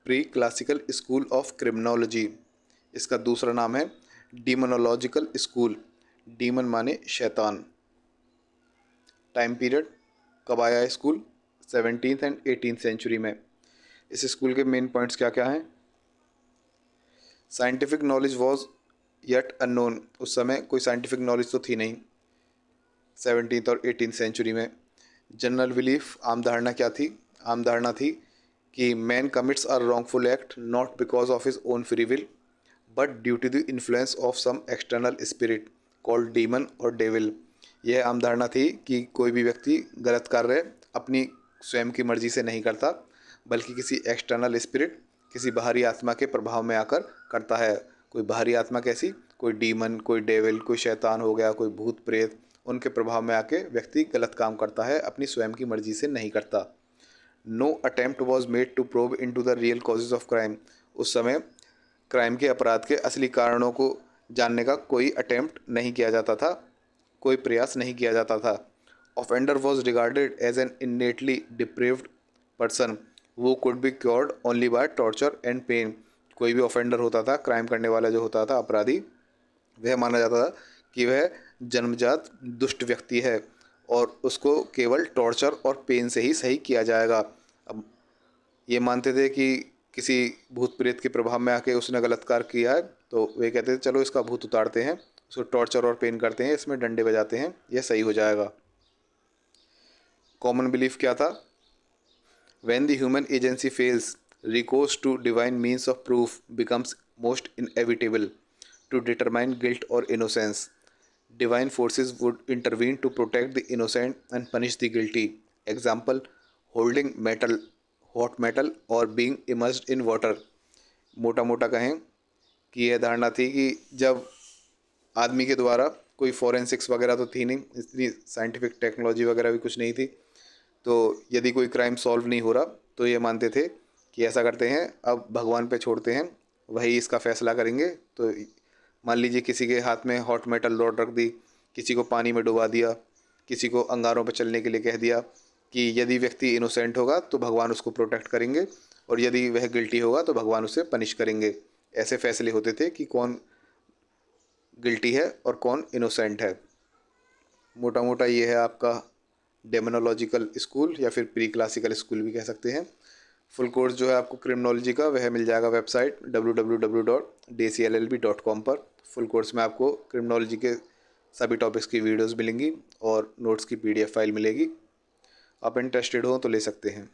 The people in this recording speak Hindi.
Pre classical school of criminology. इसका दूसरा नाम है डीमोनोलॉजिकल स्कूल। डीमन माने शैतान। टाइम पीरियड कब आया school? 17th and 18th century में। इस स्कूल के मेन पॉइंट्स क्या क्या हैं? Scientific knowledge was yet unknown. उस समय कोई साइंटिफिक नॉलेज तो थी नहीं 17th और 18th सेंचुरी में। जनरल बिलीफ, आम धारणा क्या थी? आम धारणा थी कि man commits are wrongful act not because of his own free will but due to the influence of some external spirit called demon और डेविल। यह आम धारणा थी कि कोई भी व्यक्ति गलत कार्य अपनी स्वयं की मर्जी से नहीं करता, बल्कि किसी एक्सटर्नल स्पिरिट, किसी बाहरी आत्मा के प्रभाव में आकर करता है। कोई बाहरी आत्मा कैसी? कोई डीमन, कोई डेविल, कोई शैतान हो गया, कोई भूत प्रेत, उनके प्रभाव में आके व्यक्ति गलत काम करता है, अपनी स्वयं की मर्जी से नहीं करता। No attempt was made to probe in to the real causes of crime. उस समय क्राइम के, अपराध के असली कारणों को जानने का कोई अटेम्प्ट नहीं किया जाता था, कोई प्रयास नहीं किया जाता था। Offender was regarded as an innately depraved person वो could be cured only by torture and pain. कोई भी ऑफेंडर होता था, क्राइम करने वाला जो होता था, अपराधी, वह माना जाता था कि वह जन्मजात दुष्ट व्यक्ति है और उसको केवल टॉर्चर और पेन से ही सही किया जाएगा। अब ये मानते थे कि किसी भूत प्रेत के प्रभाव में आके उसने गलत कार्य किया है, तो वे कहते थे चलो इसका भूत उतारते हैं, उसको टॉर्चर और पेन करते हैं, इसमें डंडे बजाते हैं, यह सही हो जाएगा। कॉमन बिलीफ क्या था? When the human agency fails, recourse to divine means of proof becomes most inevitable to determine guilt or innocence. Divine forces would intervene to protect the innocent and punish the guilty. Example, holding metal, hot metal or being immersed in water. मोटा मोटा कहें कि यह धारणा थी कि जब आदमी के द्वारा, कोई फॉरेंसिक्स वगैरह तो थी नहीं, इतनी साइंटिफिक टेक्नोलॉजी वगैरह भी कुछ नहीं थी, तो यदि कोई क्राइम सॉल्व नहीं हो रहा तो ये मानते थे कि ऐसा करते हैं, अब भगवान पे छोड़ते हैं, वही इसका फैसला करेंगे। तो मान लीजिए किसी के हाथ में हॉट मेटल रॉड रख दी, किसी को पानी में डुबा दिया, किसी को अंगारों पर चलने के लिए कह दिया कि यदि व्यक्ति इनोसेंट होगा तो भगवान उसको प्रोटेक्ट करेंगे और यदि वह गिल्टी होगा तो भगवान उसे पनिश करेंगे। ऐसे फैसले होते थे कि कौन गिल्टी है और कौन इनोसेंट है। मोटा मोटा ये है आपका डेमोनोलॉजिकल स्कूल या फिर प्री क्लासिकल स्कूल भी कह सकते हैं। फुल कोर्स जो है आपको क्रिमिनोलॉजी का, वह मिल जाएगा वेबसाइट www.dcllb.com पर। फुल कोर्स में आपको क्रिमिनोलॉजी के सभी टॉपिक्स की वीडियोस मिलेंगी और नोट्स की PDF फाइल मिलेगी। आप इंटरेस्टेड हो तो ले सकते हैं।